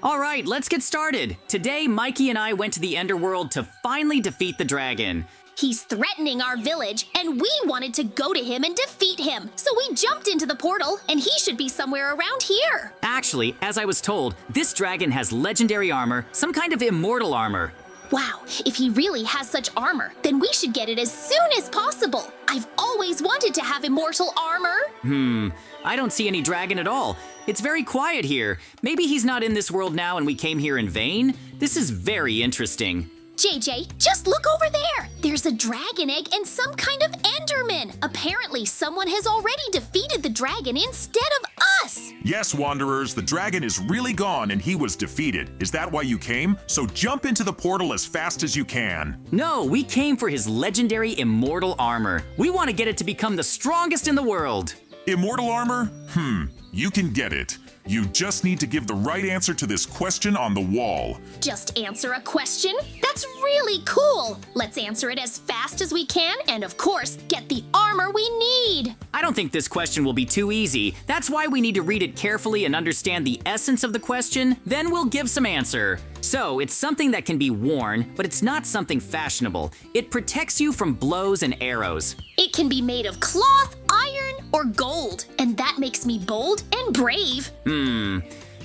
All right, let's get started. Today, Mikey and I went to the Underworld to finally defeat the dragon. He's threatening our village, and we wanted to go to him and defeat him. So we jumped into the portal, and he should be somewhere around here. Actually, as I was told, this dragon has legendary armor, some kind of immortal armor. Wow, if he really has such armor, then we should get it as soon as possible. I've always wanted to have immortal armor. I don't see any dragon at all. It's very quiet here. Maybe he's not in this world now and we came here in vain? This is very interesting. JJ, just look over there. There's a dragon egg and some kind of Enderman. Apparently, someone has already defeated the dragon instead of us. Yes, Wanderers, the dragon is really gone and he was defeated. Is that why you came? So jump into the portal as fast as you can. No, we came for his legendary immortal armor. We want to get it to become the strongest in the world. Immortal armor? You can get it. You just need to give the right answer to this question on the wall. Just answer a question? That's really cool. Let's answer it as fast as we can and, of course, get the armor we need. I don't think this question will be too easy. That's why we need to read it carefully and understand the essence of the question. Then we'll give some answer. So, it's something that can be worn, but it's not something fashionable. It protects you from blows and arrows. It can be made of cloth, iron, or gold, and that makes me bold and brave.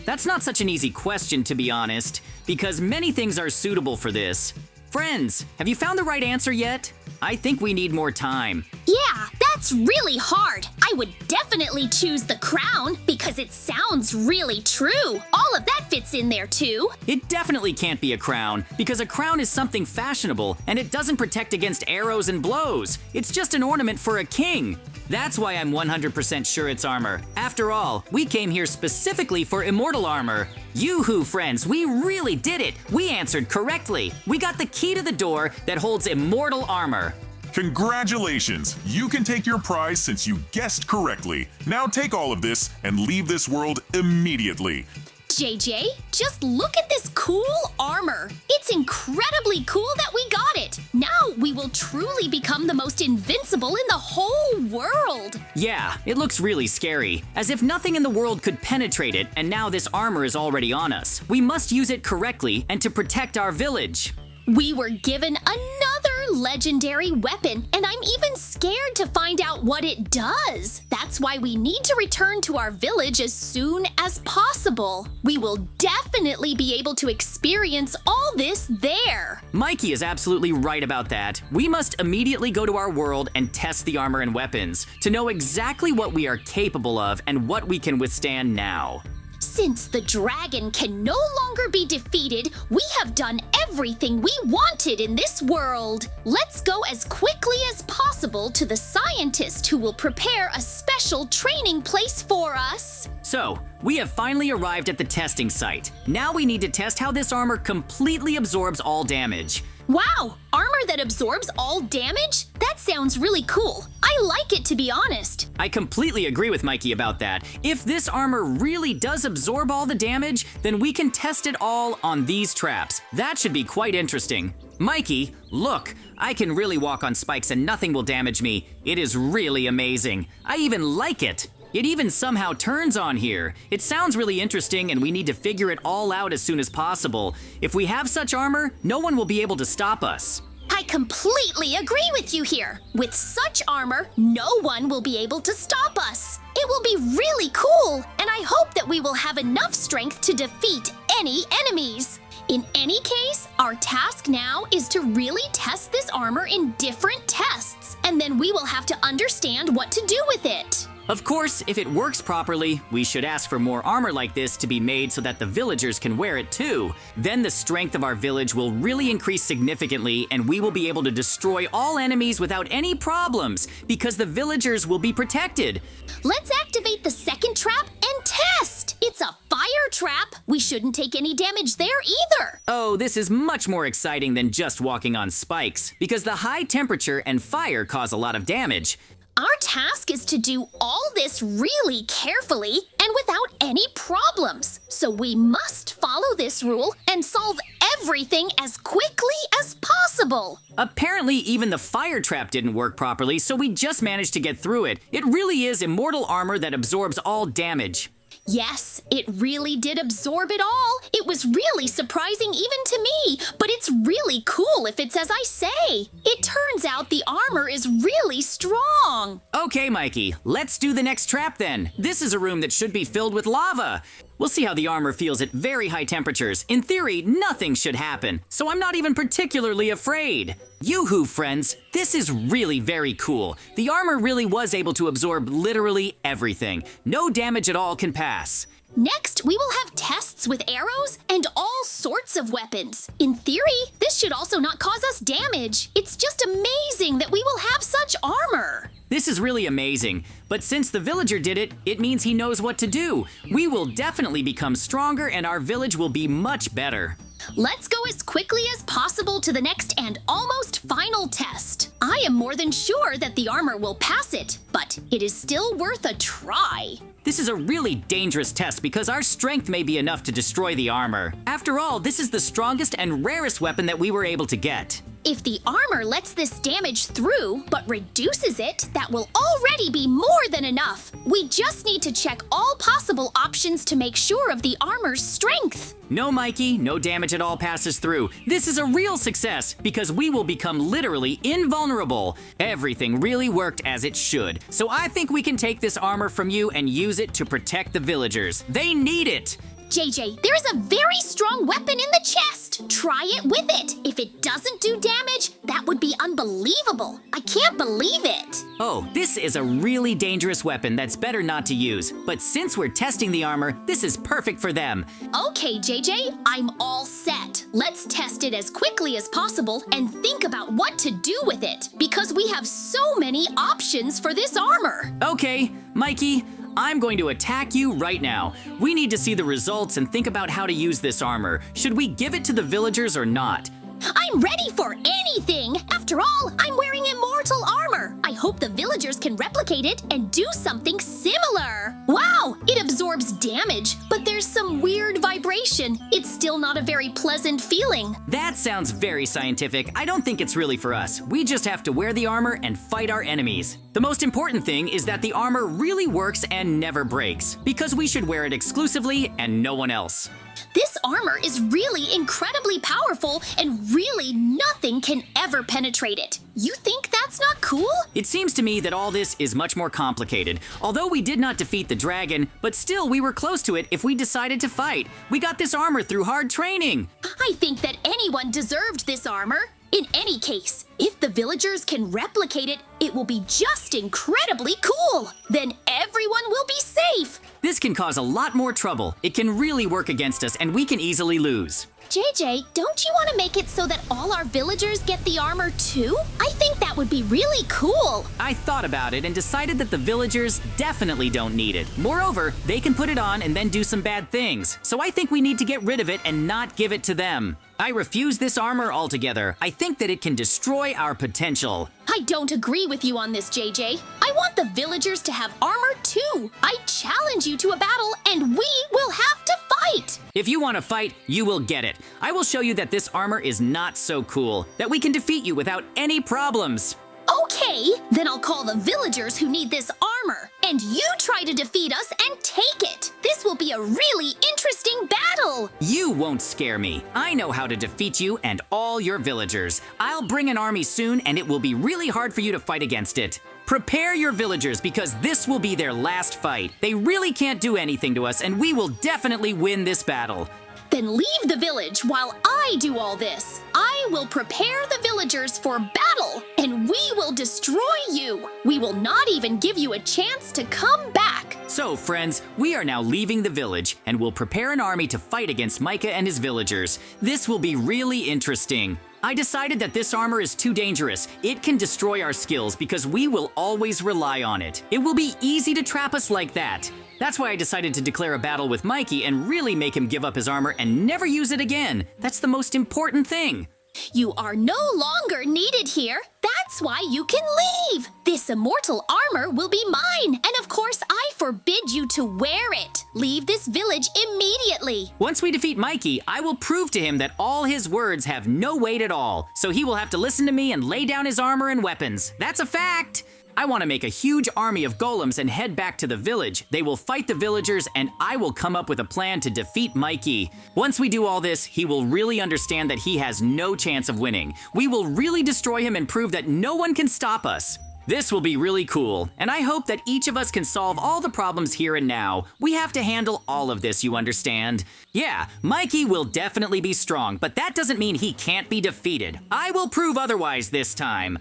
That's not such an easy question, to be honest, because many things are suitable for this. Friends, have you found the right answer yet? I think we need more time. Yeah, that's really hard. I would definitely choose the crown because it sounds really true. All of that fits in there too. It definitely can't be a crown, because a crown is something fashionable, and it doesn't protect against arrows and blows. It's just an ornament for a king. That's why I'm 100% sure it's armor. After all, we came here specifically for immortal armor. Yoo-hoo, friends, we really did it. We answered correctly. We got the key to the door that holds immortal armor. Congratulations! You can take your prize since you guessed correctly. Now take all of this and leave this world immediately. JJ, just look at this cool armor. It's incredibly cool that we got it. Now we will truly become the most invincible in the whole world. Yeah, it looks really scary, as if nothing in the world could penetrate it, and now this armor is already on us. We must use it correctly and to protect our village. We were given another legendary weapon, and I'm even scared to find out what it does. That's why we need to return to our village as soon as possible. We will definitely be able to experience all this there. Mikey is absolutely right about that. We must immediately go to our world and test the armor and weapons to know exactly what we are capable of and what we can withstand now. Since the dragon can no longer be defeated, we have done everything we wanted in this world. Let's go as quickly as possible to the scientist who will prepare a special training place for us. So, we have finally arrived at the testing site. Now we need to test how this armor completely absorbs all damage. Wow, armor that absorbs all damage? That sounds really cool. I like it, to be honest. I completely agree with Mikey about that. If this armor really does absorb all the damage, then we can test it all on these traps. That should be quite interesting. Mikey, look, I can really walk on spikes and nothing will damage me. It is really amazing. I even like it. It even somehow turns on here. It sounds really interesting and we need to figure it all out as soon as possible. If we have such armor, no one will be able to stop us. I completely agree with you here. With such armor, no one will be able to stop us. It will be really cool, and I hope that we will have enough strength to defeat any enemies. In any case, our task now is to really test this armor in different tests, and then we will have to understand what to do with it. Of course, if it works properly, we should ask for more armor like this to be made so that the villagers can wear it too. Then the strength of our village will really increase significantly and we will be able to destroy all enemies without any problems because the villagers will be protected. Let's activate the second trap and test! It's a fire trap! We shouldn't take any damage there either! Oh, this is much more exciting than just walking on spikes because the high temperature and fire cause a lot of damage. Our task is to do all this really carefully and without any problems. So we must follow this rule and solve everything as quickly as possible. Apparently, even the fire trap didn't work properly, so we just managed to get through it. It really is immortal armor that absorbs all damage. Yes, it really did absorb it all. It was really surprising even to me, but it's really cool if it's as I say. It turns out the armor is really strong. Okay, Mikey, let's do the next trap then. This is a room that should be filled with lava. We'll see how the armor feels at very high temperatures. In theory, nothing should happen, so I'm not even particularly afraid. Yoo-hoo, friends, this is really very cool. The armor really was able to absorb literally everything. No damage at all can pass. Next, we will have tests with arrows and all sorts of weapons. In theory, this should also not cause us damage. It's just amazing that we will have such armor. This is really amazing, but since the villager did it, it means he knows what to do. We will definitely become stronger and our village will be much better. Let's go as quickly as possible to the next and almost final test. I am more than sure that the armor will pass it, but it is still worth a try. This is a really dangerous test because our strength may be enough to destroy the armor. After all, this is the strongest and rarest weapon that we were able to get. If the armor lets this damage through, but reduces it, that will already be more than enough. We just need to check all possible options to make sure of the armor's strength. No, Mikey, no damage at all passes through. This is a real success because we will become literally invulnerable. Everything really worked as it should. So I think we can take this armor from you and use it to protect the villagers. They need it. JJ, there is a very strong weapon in the chest. Try it with it. If it doesn't do damage, that would be unbelievable. I can't believe it. Oh, this is a really dangerous weapon that's better not to use. But since we're testing the armor, this is perfect for them. Okay, JJ, I'm all set. Let's test it as quickly as possible and think about what to do with it, because we have so many options for this armor. Okay, Mikey, I'm going to attack you right now. We need to see the results and think about how to use this armor. Should we give it to the villagers or not? I'm ready for anything. After all, I'm wearing immortal armor. I hope the villagers can replicate it and do something similar. Wow, it absorbs damage, but there's some weird vibration. It's still not a very pleasant feeling. That sounds very scientific. I don't think it's really for us. We just have to wear the armor and fight our enemies. The most important thing is that the armor really works and never breaks, because we should wear it exclusively and no one else. This armor is really incredibly powerful and really nothing can ever penetrate it. You think that's not cool? It seems to me that all this is much more complicated. Although we did not defeat the dragon, but still we were close to it if we decided to fight. We got this armor through hard training. I think that anyone deserved this armor. In any case, if the villagers can replicate it, it will be just incredibly cool. Then everyone will be safe. This can cause a lot more trouble. It can really work against us and we can easily lose. JJ, don't you want to make it so that all our villagers get the armor too? I think that would be really cool. I thought about it and decided that the villagers definitely don't need it. Moreover, they can put it on and then do some bad things. So I think we need to get rid of it and not give it to them. I refuse this armor altogether. I think that it can destroy our potential. I don't agree with you on this, JJ. I want the villagers to have armor too. I challenge you to a battle and we will have to fight. If you want to fight, you will get it. I will show you that this armor is not so cool, that we can defeat you without any problems. Okay, then I'll call the villagers who need this armor, and you try to defeat us and take it. This will be a really interesting battle. You won't scare me. I know how to defeat you and all your villagers. I'll bring an army soon, and it will be really hard for you to fight against it. Prepare your villagers because this will be their last fight. They really can't do anything to us, and we will definitely win this battle. Then leave the village while I do all this. I will prepare the villagers for battle, and we will destroy you. We will not even give you a chance to come back. So, friends, we are now leaving the village, and will prepare an army to fight against Micah and his villagers. This will be really interesting. I decided that this armor is too dangerous. It can destroy our skills because we will always rely on it. It will be easy to trap us like that. That's why I decided to declare a battle with Mikey and really make him give up his armor and never use it again. That's the most important thing. You are no longer needed here. That's why you can leave. This immortal armor will be mine. And of course, I forbid you to wear it. Leave this village immediately. Once we defeat Mikey, I will prove to him that all his words have no weight at all. So he will have to listen to me and lay down his armor and weapons. That's a fact. I want to make a huge army of golems and head back to the village. They will fight the villagers and I will come up with a plan to defeat Mikey. Once we do all this, he will really understand that he has no chance of winning. We will really destroy him and prove that no one can stop us. This will be really cool, and I hope that each of us can solve all the problems here and now. We have to handle all of this, you understand? Yeah, Mikey will definitely be strong, but that doesn't mean he can't be defeated. I will prove otherwise this time.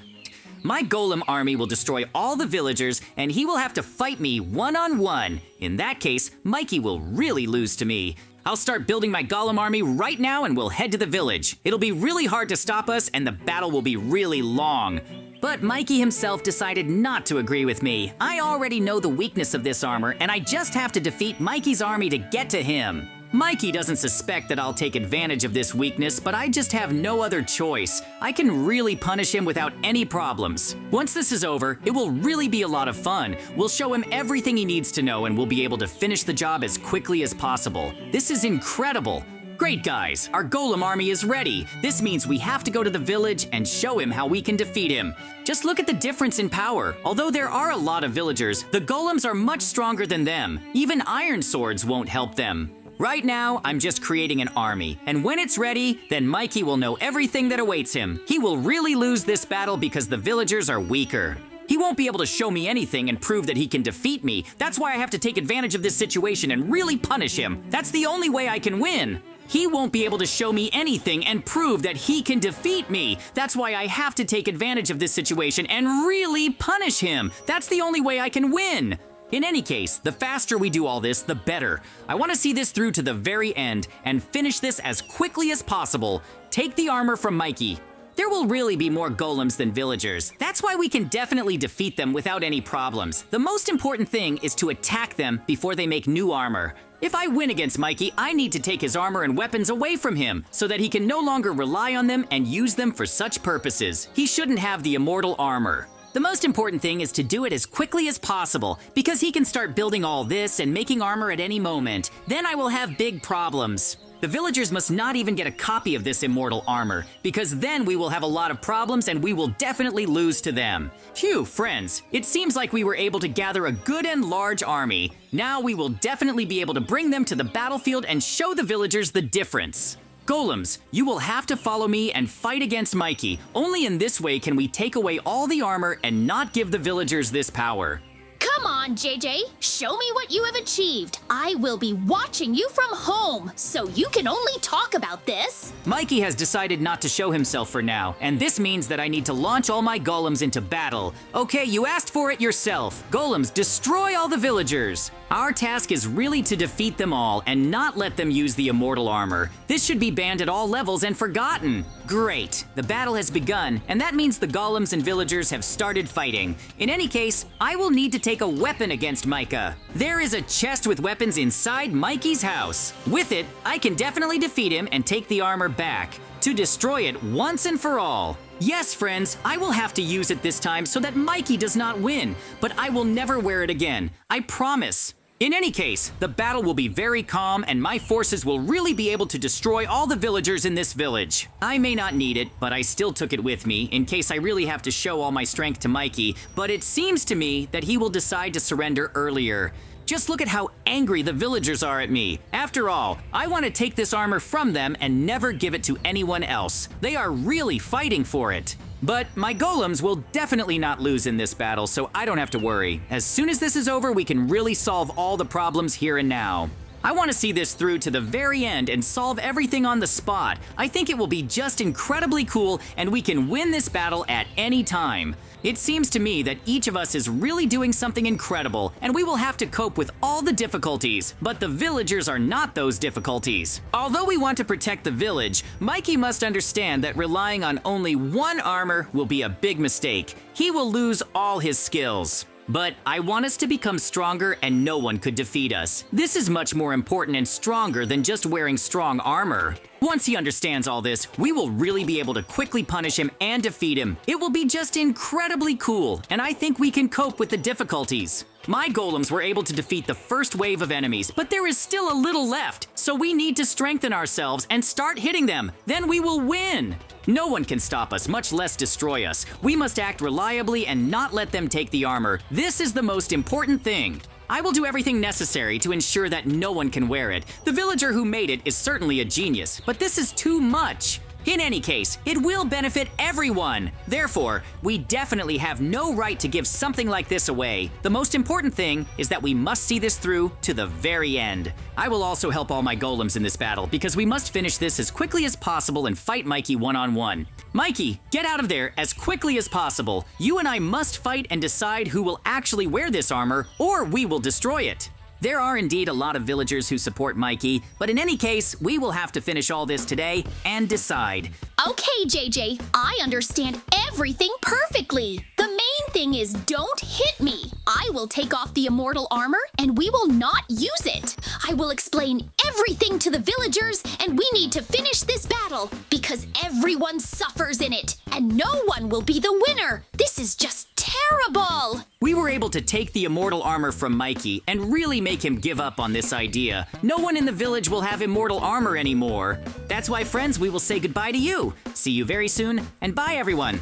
My golem army will destroy all the villagers, and he will have to fight me one-on-one. In that case, Mikey will really lose to me. I'll start building my golem army right now and we'll head to the village. It'll be really hard to stop us, and the battle will be really long. But Mikey himself decided not to agree with me. I already know the weakness of this armor, and I just have to defeat Mikey's army to get to him. Mikey doesn't suspect that I'll take advantage of this weakness, but I just have no other choice. I can really punish him without any problems. Once this is over, it will really be a lot of fun. We'll show him everything he needs to know and we'll be able to finish the job as quickly as possible. This is incredible. Great guys, our golem army is ready. This means we have to go to the village and show him how we can defeat him. Just look at the difference in power. Although there are a lot of villagers, the golems are much stronger than them. Even iron swords won't help them. Right now, I'm just creating an army, and when it's ready, then Mikey will know everything that awaits him. He will really lose this battle because the villagers are weaker. He won't be able to show me anything and prove that he can defeat me. That's why I have to take advantage of this situation and really punish him. That's the only way I can win. He won't be able to show me anything and prove that he can defeat me. That's why I have to take advantage of this situation and really punish him. That's the only way I can win. In any case, the faster we do all this, the better. I want to see this through to the very end and finish this as quickly as possible. Take the armor from Mikey. There will really be more golems than villagers. That's why we can definitely defeat them without any problems. The most important thing is to attack them before they make new armor. If I win against Mikey, I need to take his armor and weapons away from him so that he can no longer rely on them and use them for such purposes. He shouldn't have the immortal armor. The most important thing is to do it as quickly as possible because he can start building all this and making armor at any moment. Then I will have big problems. The villagers must not even get a copy of this immortal armor because then we will have a lot of problems and we will definitely lose to them. Phew, friends, it seems like we were able to gather a good and large army. Now we will definitely be able to bring them to the battlefield and show the villagers the difference. Golems, you will have to follow me and fight against Mikey. Only in this way can we take away all the armor and not give the villagers this power. Come on, JJ. Show me what you have achieved. I will be watching you from home, so you can only talk about this. Mikey has decided not to show himself for now, and this means that I need to launch all my golems into battle. Okay, you asked for it yourself. Golems, destroy all the villagers. Our task is really to defeat them all and not let them use the immortal armor. This should be banned at all levels and forgotten. Great, the battle has begun, and that means the golems and villagers have started fighting. In any case, I will need to take a weapon against Micah. There is a chest with weapons inside Mikey's house. With it, I can definitely defeat him and take the armor back, to destroy it once and for all. Yes, friends, I will have to use it this time so that Mikey does not win, but I will never wear it again. I promise. In any case, the battle will be very calm and my forces will really be able to destroy all the villagers in this village. I may not need it, but I still took it with me in case I really have to show all my strength to Mikey, but it seems to me that he will decide to surrender earlier. Just look at how angry the villagers are at me. After all, I want to take this armor from them and never give it to anyone else. They are really fighting for it. But my golems will definitely not lose in this battle, so I don't have to worry. As soon as this is over, we can really solve all the problems here and now. I want to see this through to the very end and solve everything on the spot. I think it will be just incredibly cool and we can win this battle at any time. It seems to me that each of us is really doing something incredible and we will have to cope with all the difficulties, but the villagers are not those difficulties. Although we want to protect the village, Mikey must understand that relying on only one armor will be a big mistake. He will lose all his skills. But I want us to become stronger and no one could defeat us. This is much more important and stronger than just wearing strong armor. Once he understands all this, we will really be able to quickly punish him and defeat him. It will be just incredibly cool, and I think we can cope with the difficulties. My golems were able to defeat the first wave of enemies, but there is still a little left, so we need to strengthen ourselves and start hitting them. Then we will win. No one can stop us, much less destroy us. We must act reliably and not let them take the armor. This is the most important thing. I will do everything necessary to ensure that no one can wear it. The villager who made it is certainly a genius, but this is too much. In any case, it will benefit everyone. Therefore, we definitely have no right to give something like this away. The most important thing is that we must see this through to the very end. I will also help all my golems in this battle because we must finish this as quickly as possible and fight Mikey one-on-one. Mikey, get out of there as quickly as possible. You and I must fight and decide who will actually wear this armor, or we will destroy it. There are indeed a lot of villagers who support Mikey, but in any case, we will have to finish all this today and decide. Okay, JJ, I understand everything perfectly. The main thing is don't hit me. I will take off the immortal armor and we will not use it. I will explain everything to the villagers and we need to finish this battle because everyone suffers in it and no one will be the winner. This is just terrible. We were able to take the immortal armor from Mikey and really make him give up on this idea. No one in the village will have immortal armor anymore. That's why, friends, we will say goodbye to you. See you very soon, and bye, everyone.